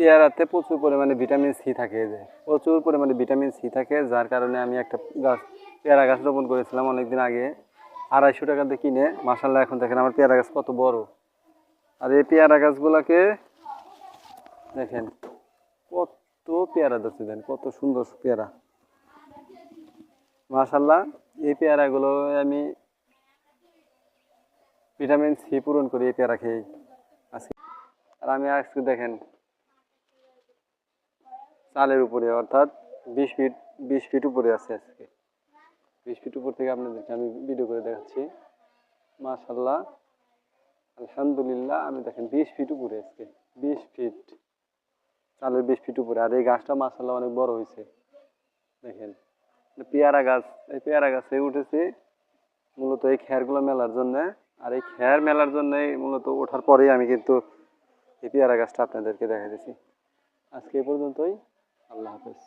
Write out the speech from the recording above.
পেয়ারাতে প্রচুর পরিমাণে vitamin C থাকে, যে প্রচুর পরিমাণে ভিটামিন সি থাকে, যার কারণে আমি একটা গাছ পেয়ারা গাছ রোপণ করেছিলাম অনেকদিন আগে 250 টাকা দিয়ে কিনে। মাশাআল্লাহ এখন দেখেন আমার পেয়ারা গাছ কত বড়। আর এই পেয়ারা গাছগুলোকে দেখেন কত পেয়ারা ধরছে, দেন কত সুন্দর পেয়ারা মাশাআল্লাহ। এই পেয়ারাগুলো আমি ভিটামিন সি পূরণ করি এই পেয়ারা খেয়ে আজকে। আর আমি আজকে দেখেন চালের উপরে, অর্থাৎ 20 ফিট উপরে আছে আজকে। 20 ফিট উপর থেকে আপনাদেরকে আমি ভিডিও করে দেখাচ্ছি। মাশাআল্লাহ আলহামদুলিল্লাহ, আমি দেখেন 20 ফিট উপরে আজকে, 20 ফিট, চালের 20 ফিট উপরে। আর এই গাছটা মাশাআল্লাহ অনেক বড় হয়েছে দেখেন। পেয়ারা গাছ, এই পেয়ারা গাছে উঠেছে মূলত এই খেরগুলো মেলার জন্য। আর এই খের মেলার জন্যই মূলত ওঠার পরেই আমি কিন্তু এই পেয়ারা গাছটা আপনাদেরকে দেখা দিয়েছি। আজকে এই পর্যন্তই, আল্লাহ হাফেজ।